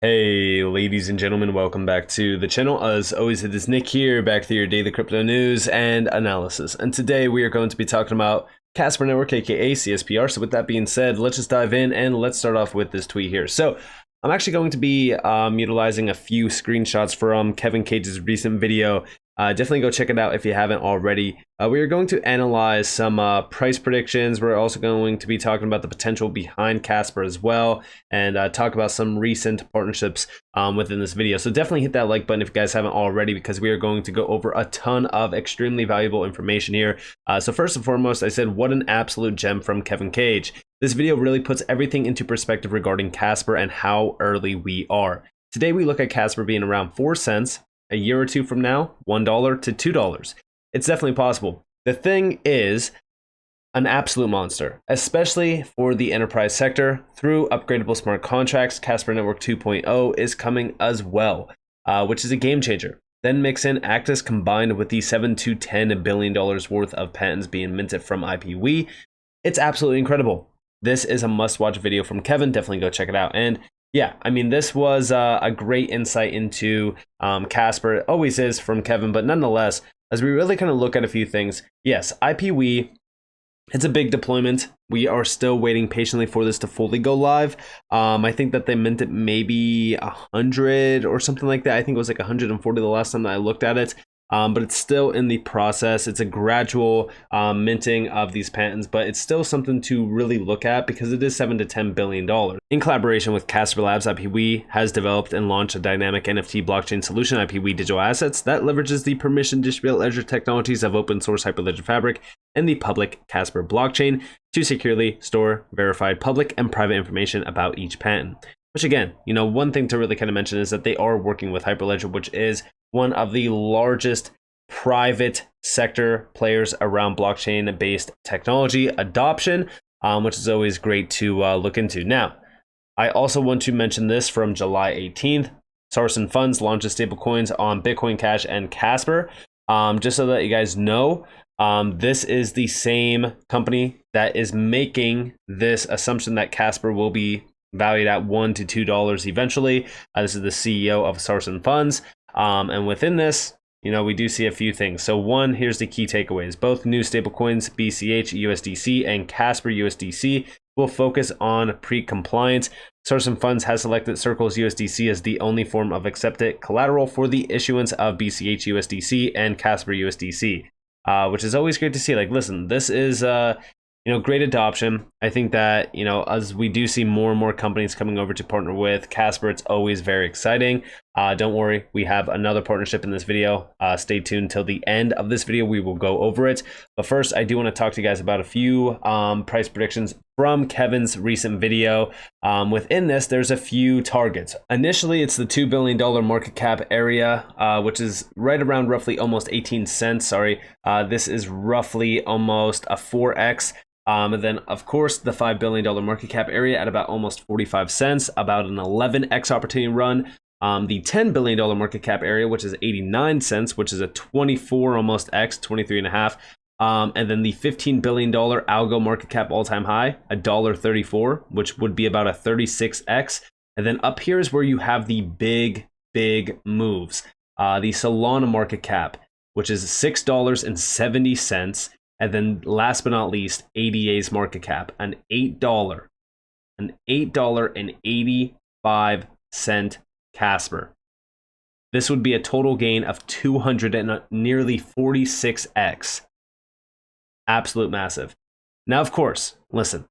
Hey, ladies and gentlemen, welcome back to the channel. As always, it is Nick here, back to your daily crypto news and analysis. And today we are going to be talking about Casper Network, aka CSPR. So with that being said, let's just dive in and let's start off with this tweet here. So I'm actually going to be utilizing a few screenshots from Kevin Cage's recent video. Definitely go check it out if you haven't already. We are going to analyze some price predictions. We're also going to be talking about the potential behind Casper as well, and talk about some recent partnerships within this video. So definitely hit that like button if you guys haven't already, because we are going to go over a ton of extremely valuable information here. So first and foremost, I said what an absolute gem from Kevin Cage. This video really puts everything into perspective regarding Casper and how early we are. Today we look at Casper being around 4 cents. A year or two from now, $1 to $2. It's definitely possible. The thing is, an absolute monster, especially for the enterprise sector. Through upgradable smart contracts, Casper Network 2.0 is coming as well, which is a game changer. Then mix in Actus combined with the $7 to $10 billion worth of patents being minted from IPW. It's absolutely incredible. This is a must-watch video from Kevin. Definitely go check it out. And yeah, I mean, this was a great insight into Casper. It always is from Kevin, but nonetheless, as we really kind of look at a few things, yes, IPW, it's a big deployment. We are still waiting patiently for this to fully go live. I think that they meant it maybe 100 or something like that. I think it was like 140 the last time that I looked at it. But it's still in the process. It's a gradual minting of these patents, but it's still something to really look at because it is $7 to $10 billion. In collaboration with Casper Labs, IPW has developed and launched a dynamic NFT blockchain solution, IPW Digital Assets, that leverages the permission distributed ledger technologies of open source Hyperledger Fabric and the public Casper blockchain to securely store verified public and private information about each patent. Which again, you know, one thing to really kind of mention is that they are working with Hyperledger, which is one of the largest private sector players around blockchain-based technology adoption, which is always great to look into. Now, I also want to mention this from July 18th. Saracen Funds launches stablecoins on Bitcoin Cash and Casper. Just so that you guys know, this is the same company that is making this assumption that Casper will be valued at $1 to $2 eventually. This is the CEO of Saracen Funds. And within this, you know, we do see a few things. So one, here's the key takeaways. Both new stablecoins, BCH USDC and Casper USDC, will focus on pre-compliance. Saracen Funds has selected Circle's USDC as the only form of accepted collateral for the issuance of BCH USDC and Casper USDC, which is always great to see. Like, listen, this is you know, great adoption. I think that, you know, as we do see more and more companies coming over to partner with Casper, it's always very exciting. Don't worry, we have another partnership in this video. Stay tuned till the end of this video. We will go over it. But first, I do want to talk to you guys about a few price predictions from Kevin's recent video. Within this, there's a few targets. Initially, it's the $2 billion market cap area, which is right around roughly almost 18 cents. Sorry, this is roughly almost a 4x. And then, of course, the $5 billion market cap area at about almost 45 cents, about an 11x opportunity run. The $10 billion market cap area, which is 89 cents, which is a 24 almost x, 23 and a half. And then the $15 billion algo market cap all-time high, $1.34, which would be about a 36x. And then up here is where you have the big moves. The Solana market cap, which is $6.70. And then last but not least, ADA's market cap, an $8.85 Casper. This would be a total gain of 200 and nearly 46x. Absolute massive. Now, of course, listen,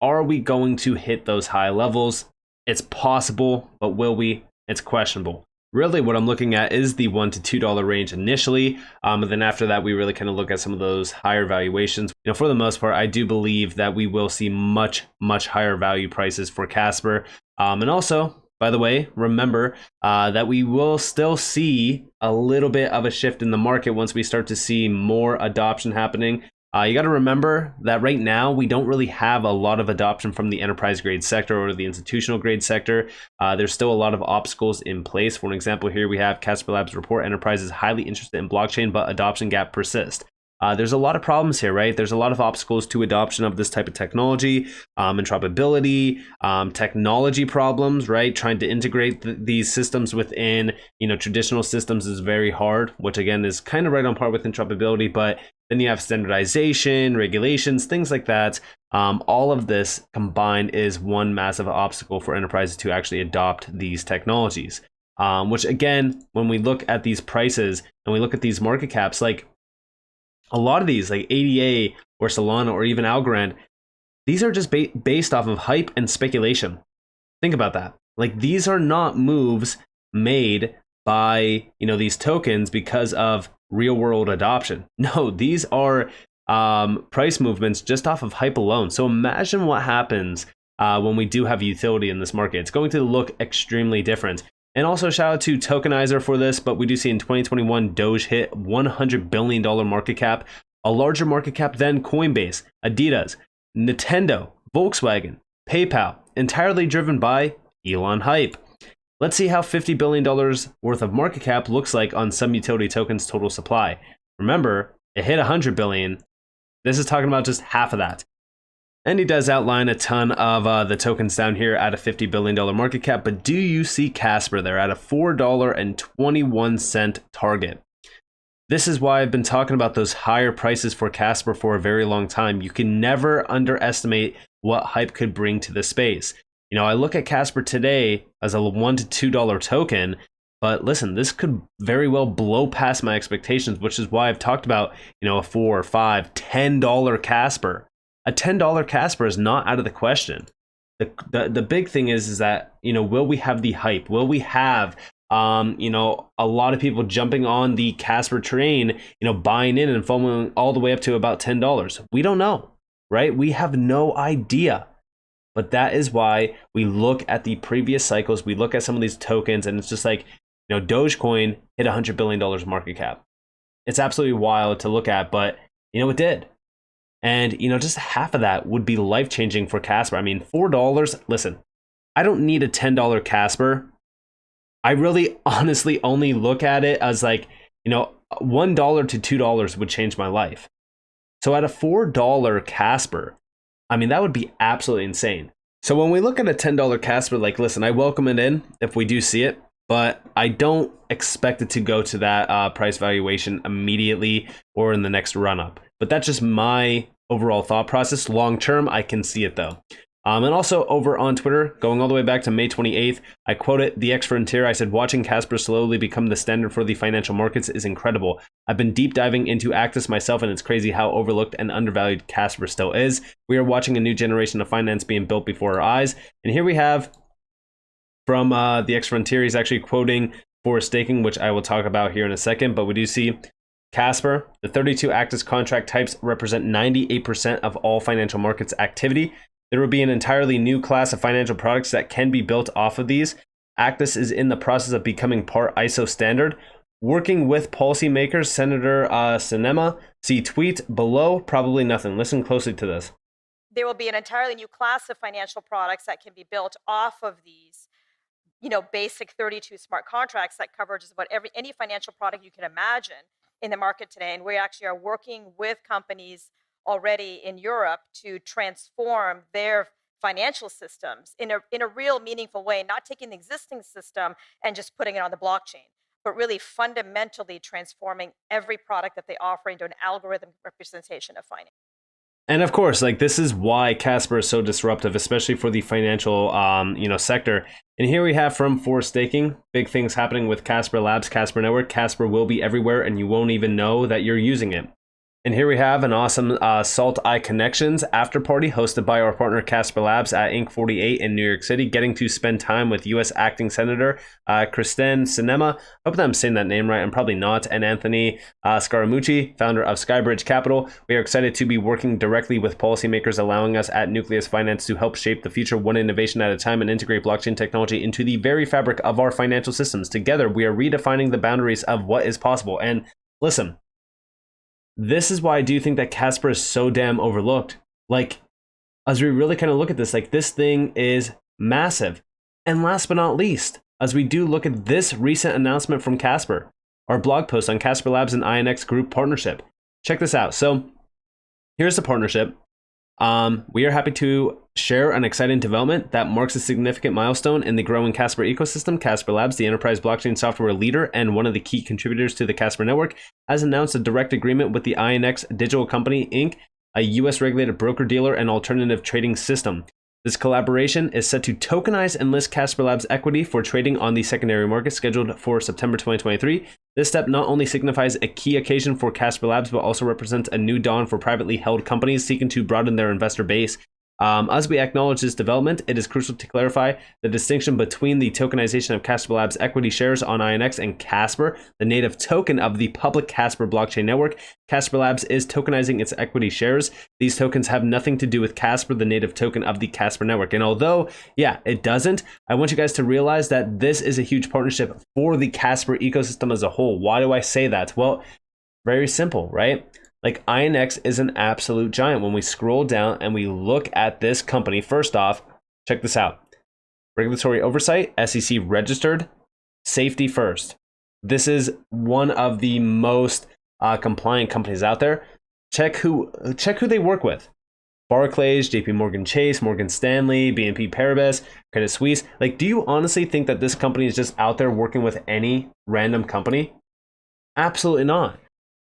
are we going to hit those high levels? It's possible, but will we? It's questionable. Really, what I'm looking at is the $1 to $2 range initially, and then after that, we really kind of look at some of those higher valuations. You know, for the most part, I do believe that we will see much higher value prices for Casper, and also, by the way, remember that we will still see a little bit of a shift in the market once we start to see more adoption happening. You got to remember that right now we don't really have a lot of adoption from the enterprise grade sector or the institutional grade sector. There's still a lot of obstacles in place. For an example, here we have Casper Labs report enterprises highly interested in blockchain, but adoption gap persists. There's a lot of problems here, right? There's a lot of obstacles to adoption of this type of technology, interoperability, technology problems, right? Trying to integrate these systems within, traditional systems is very hard, which again is kind of right on par with interoperability, but then you have standardization, regulations, things like that. All of this combined is one massive obstacle for enterprises to actually adopt these technologies. Which again, when we look at these prices and we look at these market caps, like a lot of these, like ADA or Solana or even Algorand, these are just based off of hype and speculation. Think about that. Like, these are not moves made by, these tokens because of real world adoption. No, these are price movements just off of hype alone. So imagine what happens when we do have utility in this market. It's going to look extremely different. And also shout out to Tokenizer for this, but we do see in 2021, Doge hit $100 billion market cap, a larger market cap than Coinbase, Adidas, Nintendo, Volkswagen, PayPal, entirely driven by Elon hype. Let's see how $50 billion worth of market cap looks like on some utility tokens total supply. Remember, it hit $100 billion. This is talking about just half of that. And he does outline a ton of the tokens down here at a $50 billion market cap. But do you see Casper there at a $4.21 target? This is why I've been talking about those higher prices for Casper for a very long time. You can never underestimate what hype could bring to the space. I look at Casper today as a $1 to $2 token. But listen, this could very well blow past my expectations, which is why I've talked about, a $4, $5, $10 Casper. A $10 Casper is not out of the question. The big thing is that, will we have the hype? Will we have, a lot of people jumping on the Casper train, buying in and following all the way up to about $10? We don't know, right? We have no idea. But that is why we look at the previous cycles. We look at some of these tokens and it's just like, Dogecoin hit $100 billion market cap. It's absolutely wild to look at, but, it did. And, just half of that would be life-changing for Casper. I mean, $4, listen, I don't need a $10 Casper. I really honestly only look at it as like, $1 to $2 would change my life. So at a $4 Casper, I mean, that would be absolutely insane. So when we look at a $10 Casper, like, listen, I welcome it in if we do see it, but I don't expect it to go to that price valuation immediately or in the next run-up. But that's just my overall thought process. Long term, I can see it though. And also over on Twitter, going all the way back to May 28th, I quoted the X Frontier. I said, watching Casper slowly become the standard for the financial markets is incredible. I've been deep diving into Actis myself, and it's crazy how overlooked and undervalued Casper still is. We are watching a new generation of finance being built before our eyes. And here we have from the X Frontier, he's actually quoting for staking, which I will talk about here in a second. But we do see Casper, the 32 Actis contract types represent 98% of all financial markets activity. There will be an entirely new class of financial products that can be built off of these. Actis is in the process of becoming part ISO standard. Working with policymakers, Senator Sinema, see tweet below, probably nothing. Listen closely to this. There will be an entirely new class of financial products that can be built off of these, basic 32 smart contracts that cover just about any financial product you can imagine in the market today. And we actually are working with companies already in Europe to transform their financial systems in a real meaningful way, not taking the existing system and just putting it on the blockchain, but really fundamentally transforming every product that they offer into an algorithm representation of finance. And of course, like, this is why Casper is so disruptive, especially for the financial, sector. And here we have from For Staking, big things happening with Casper Labs, Casper Network. Casper will be everywhere, and you won't even know that you're using it. And here we have an awesome Salt Eye Connections after party hosted by our partner Casper Labs at Inc. 48 in New York City, getting to spend time with U.S. Acting Senator Kristen Sinema. Hope that I'm saying that name right. I'm probably not. And Anthony Scaramucci, founder of Skybridge Capital. We are excited to be working directly with policymakers, allowing us at Nucleus Finance to help shape the future one innovation at a time and integrate blockchain technology into the very fabric of our financial systems. Together, we are redefining the boundaries of what is possible. And listen, this is why I do think that Casper is so damn overlooked. Like, as we really kind of look at this, like, this thing is massive. And last but not least, as we do look at this recent announcement from Casper, our blog post on Casper Labs and INX Group partnership. check this out. So here's the partnership. We are happy to share an exciting development that marks a significant milestone in the growing Casper ecosystem. Casper Labs, the enterprise blockchain software leader and one of the key contributors to the Casper network, has announced a direct agreement with the INX Digital Company, Inc., a US regulated broker-dealer and alternative trading system. This collaboration is set to tokenize and list Casper Labs equity for trading on the secondary market, scheduled for September 2023. This step not only signifies a key occasion for Casper Labs, but also represents a new dawn for privately held companies seeking to broaden their investor base. As we acknowledge this development, it is crucial to clarify the distinction between the tokenization of Casper Labs equity shares on INX and Casper, the native token of the public Casper blockchain network. Casper Labs is tokenizing its equity shares. These tokens have nothing to do with Casper, the native token of the Casper network. And although, yeah, it doesn't, I want you guys to realize that this is a huge partnership for the Casper ecosystem as a whole. Why do I say that? Well, very simple, right? Like, INX is an absolute giant. When we scroll down and we look at this company, first off, check this out. Regulatory oversight, SEC registered, safety first. This is one of the most compliant companies out there. Check who they work with. Barclays, JP Morgan Chase, Morgan Stanley, BNP Paribas, Credit Suisse. Like, do you honestly think that this company is just out there working with any random company? Absolutely not.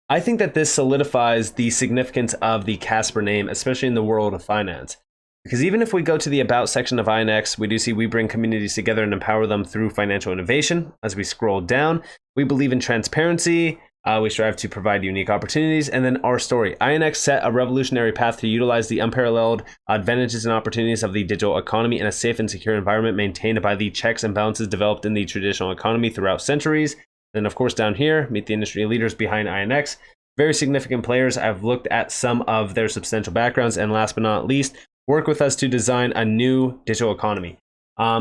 I think that this solidifies the significance of the Casper name, especially in the world of finance. Because even if we go to the About section of INX, we do see we bring communities together and empower them through financial innovation. As we scroll down, we believe in transparency. We strive to provide unique opportunities. And then our story. INX set a revolutionary path to utilize the unparalleled advantages and opportunities of the digital economy in a safe and secure environment maintained by the checks and balances developed in the traditional economy throughout centuries. Then, of course, down here, meet the industry leaders behind INX. Very significant players. I've looked at some of their substantial backgrounds. And last but not least, work with us to design a new digital economy.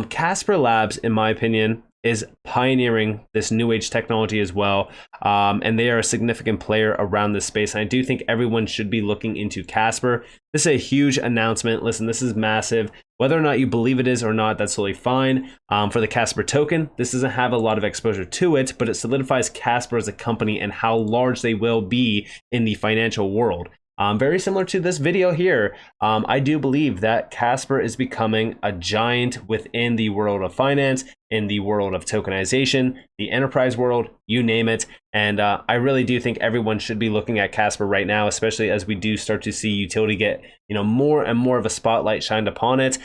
Casper Labs, in my opinion, is pioneering this new age technology as well. And they are a significant player around this space. And I do think everyone should be looking into Casper. This is a huge announcement. Listen, this is massive. Whether or not you believe it is or not, that's totally fine. For the Casper token, this doesn't have a lot of exposure to it, but it solidifies Casper as a company and how large they will be in the financial world. Very similar to this video here, I do believe that Casper is becoming a giant within the world of finance, in the world of tokenization, the enterprise world, you name it. And I really do think everyone should be looking at Casper right now, especially as we do start to see utility get, more and more of a spotlight shined upon it.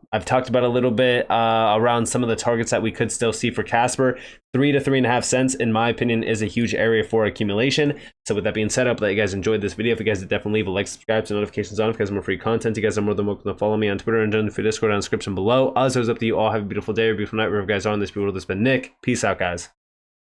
I've talked about a little bit around some of the targets that we could still see for Casper. 3 to 3.5 cents, in my opinion, is a huge area for accumulation. So with that being said, I hope that you guys enjoyed this video. If you guys did, definitely leave a like, subscribe, to notifications on if you guys have more free content. You guys are more than welcome to follow me on Twitter and join the free Discord down in the description below. As always, up to you all. Have a beautiful day or beautiful night wherever you guys are in this beautiful world. This has been Nick. Peace out, guys.